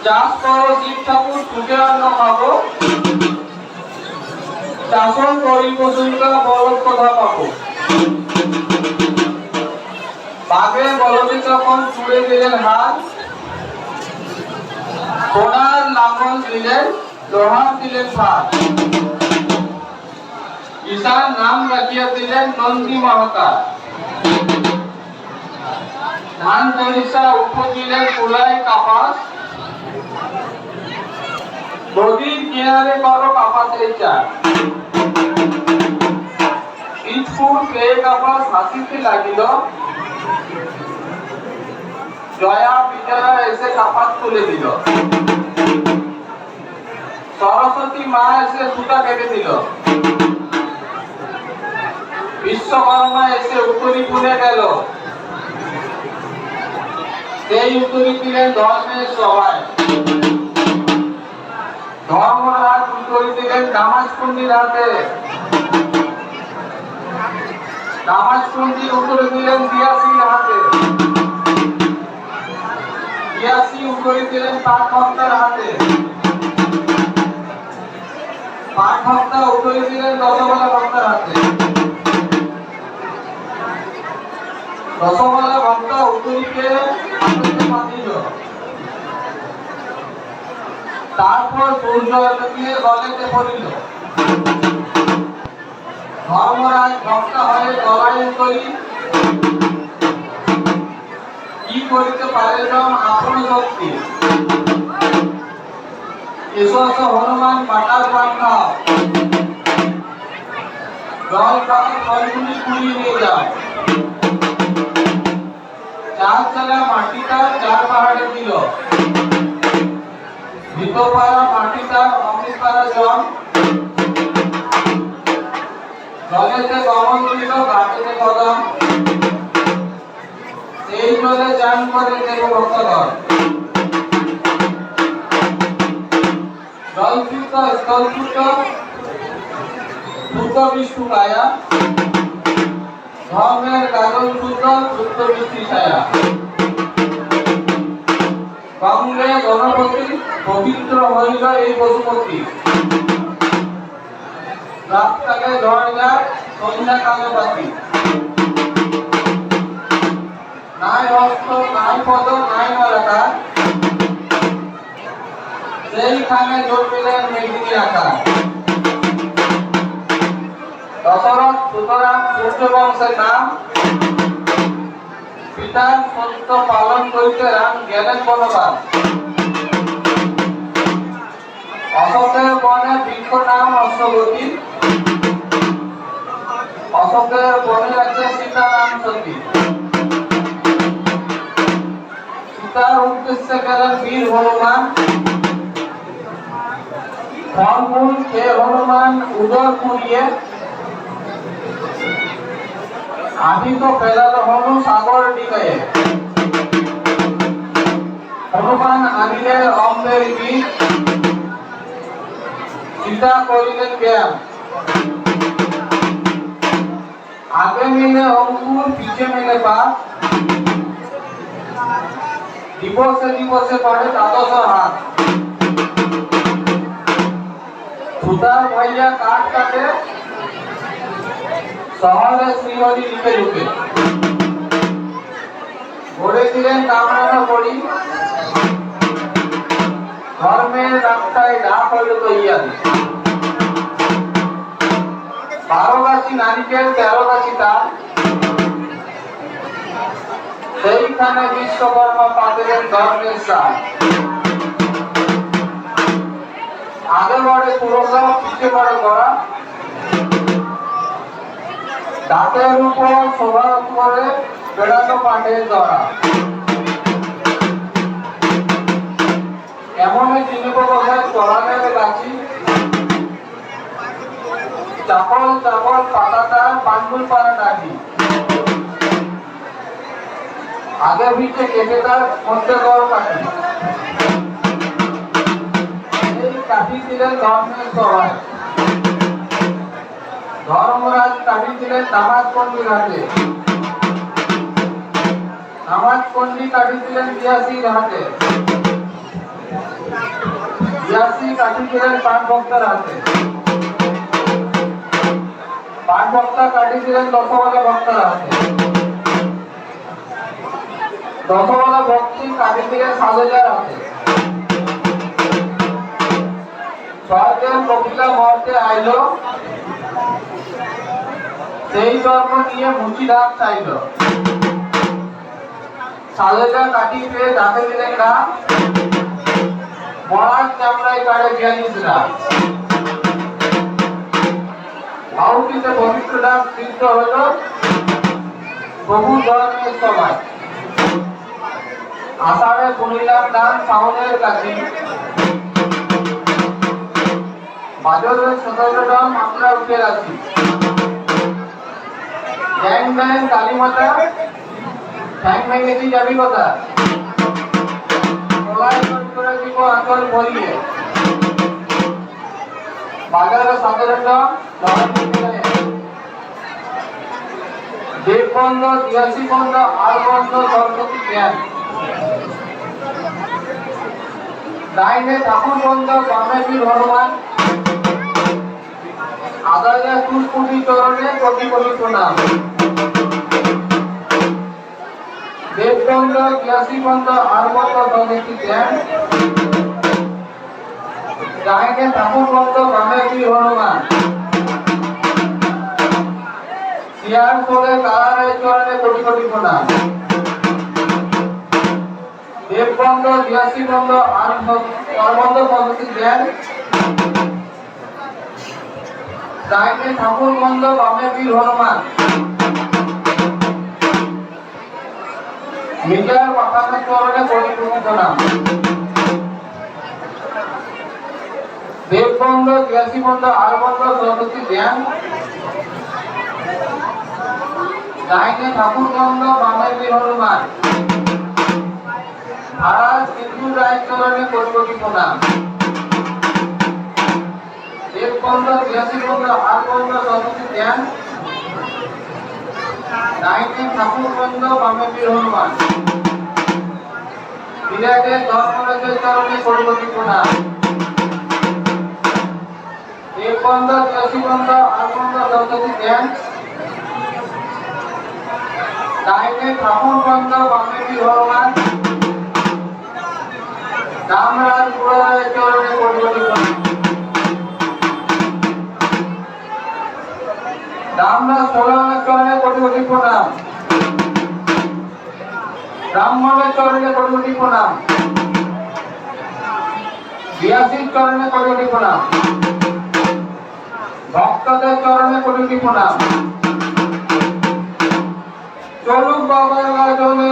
চাষ করো শিব ঠাকুর সুখে অন্ন খাবো, শাসন করি বসুন্ধরা বলদ কথা পাবো। বাঘে বলদে তখন ছুড়ে দিলেন হাত, সোনার লাঙল দিলেন লোহার দিলেন ভাত। ঈশান নাম রাখিয়া দিলেন নন্দী মহাকার, ধান সরিষা উপজিলেন কুলাই কাপাস। নদীর কিনারে করো কাপাসের চাষ, ইটপুর খেয়ে কাপাস হাসিতে লাগিল, জয়া বিজয়া এসে কাপাস তুলে দিল। সরস্বতী মা এসে সুতা কেটে দিল, বিশ্বকর্মা এসে উত্তরী পুনে গেল, সেই উত্তরী দিলেন ধর্মের সভায়। ধর্মরাজ উত্তরী দিলেন দামাজকুন্ডির হাতে, দামাজকুন্ডি উত্তরী দিলেন দিয়াসির হাতে, দিয়াসি উত্তরী দিলেন পাট ভক্তার হাতে, পাট ভক্তা উত্তরী দিলেন রসগোল্লা ভক্তার হাতে, রসগোল্লা ভক্তা উত্তরীকে হাতে পাঠিয়ে। তারপর সূর্য দিয়ে গলেতে পড়িল, ধর্মরাজ ভক্তা হয়ে গলায় করি, কি করিতে পারে আপন শক্তি। এসো হনুমান পাটার পান খাও, জল পাতা ফলগুলি কুড়িয়ে নিয়ে যাও। চার চালা মাটিটা চার পাহাড়ে দিল, ভিতপাড়া মাটিটা অমৃত পাড়া জল। জলেতে কমল দিল ঘাটেতে কদম, সেই জলে চান করে দেব ভক্তগণ। জলযুক্ত স্থলযুক্ত শুদ্ধ বিষ্ণু কায়া, ধর্মের কাজল শুদ্ধ শুদ্ধ বৃষ্টি ছায়া। গঙ্গে গণপতি পবিত্র হইল এই পশুপতি, রাতটাকে ঝড় যায় সন্ধ্যাকালে বাতি। নাই হস্ত নাই পদ নাই মালাকা, সেইখানে জন্মিলেন মেঘিনী আকার। দশরথ সুতরাং সূর্য বংশের নাম, পিতার সত্য পালন করিতে রাম গেলেন বনবাস। অশোকের বনে বৃক্ষ নাম অশ্বগতি, অশোকের বনে আছে সীতা নাম সতী। সীতার উদ্দেশ্যে গেলেন বীর হনুমান, ফলমূল খেয়ে হনুমান উদর পুড়িয়ে, আহিত ফেলাল হনু সাগর ডিগায়ে। হনুমান আনিলেন অম্বের বীজ, সীতা করিলেন জ্ঞান। আগে মিলে অঙ্কুর পিছে মিলে পাত, দিবসে দিবসে পড়ে দ্বাদশ হাত। সুতার ভাইয়া কাঠ কাটে, শহরে শ্রীহরি লিপে রূপে। গড়ে দিলেন কামরানা করি, ধর্মের রাস্তায় ডাক হইল তৈয়ারি। 12 গাছি নারিকেল 13 গাছি তাল, সেইখানে বিশ্বকর্মা পাতিলেন ধর্মের সাল। আগে বড়ে পুরোটা পিছে বড়ে করা, দাঁতের উপর শোভার উপরে বেড়ানো পাটের ধরা। এমনই চিনিব কোথায় চড়ানের গাছি, চাপল চাপল পাতাটা পান্ডুল পাড়া ডাকি। আগে ভিটে কেটে তার মধ্যে গড় কাটি, এই কাঠি দিলেন ধর্মের সভায়। ধর্মরাজ কাঠি দিলেন দামাজকুন্ডির হাতে, দামাজকুন্ডি কাঠি দিলেন দিয়াসির হাতে। 82 কাটিয়েছিলেন পাঁচ ভক্তের হাতে। পাঁচ ভক্তা কাটিয়েছিলেন দশমালা ভক্তের হাতে। দশমালা ভক্তি কাটিয়েছিলেন সাধুজার হাতে। ছয়জন কপিলা মহর্তে আইল, সেই জন্ম নিয়ে মুচিধাম চাইল। সাধুজা কাটিয়ে পেয়ে ডাকে দিলেন না, মরার চামড়ায় কাড়ে জ্ঞানীরা। বাউটিতে পবিত্র নাম সিদ্ধ হল প্রভু ধর্মের সবাই। আষাঢ়ে পুনিলাম নাম সাউনের কাছে, বাজরের 17 নাম আমরা উঠে আছি। ঠ্যাং ব্যাং কালী মাতা, ঠ্যাং ভেঙেছি যাবি কথা, গলায় করে দিব আঁচল ভরিয়ে। বাজারে 17 নাম দেববন্ধ, 83 বন্ধ, আর বন্ধ, সরস্বতী জ্ঞান। ডাইনে ঠাকুর বন্ধ, বামে বীর হনুমান। আদালে তুলকুটি চরণে কোটি কোটি প্রণাম। দেববন্ধ, 83 বন্ধ, আর বন্ধ, সরস্বতী জ্ঞান। ডাইনে ঠাকুর বন্ধ, বামে বীর হনুমান। শিয়ার চলে কারারে চরণে কোটি কোটি প্রণাম। দেববন্ধ, 83 বন্ধ, আর বন্ধ, সরস্বতী জ্ঞান। ডাইনে ঠাকুর বন্ধ, বামে বীর হনুমান। নিজের পাঠানের চরণে কোটি কোটি প্রণাম। দেববন্ধ, 83 বন্ধ, আর বন্ধ, সরস্বতী জ্ঞান। ডাইনে ঠাকুর বন্ধ, বামে বীর হনুমান। ভাড়া সিদ্ধু রায় চরণে কোটি কোটি প্রণাম। দেববন্ধ, 83 বন্ধ, আর বন্ধ, সরস্বতী জ্ঞান। ডাইনে ঠাকুর বন্ধ, বামে বীর হনুমান। বিরাটে ধর্মরাজের চরণে কোটি কোটি প্রণাম। দেববন্ধ, 83 বন্ধ, আর বন্ধ, সরস্বতী জ্ঞান। ডাইনে ঠাকুর বন্ধ, বামে বীর হনুমান। রামরাজ পুরাণের চরণে কোটি কোটি প্রণাম। রামরাজ সোলানের চরণে কোটি কোটি প্রণাম। ব্রাহ্মণের চরণে কোটি কোটি প্রণাম। 82 চরণে কোটি কোটি প্রণাম। ভক্তদের চরণে কোটি কোটি প্রণাম। চলুক বাবার গাজনে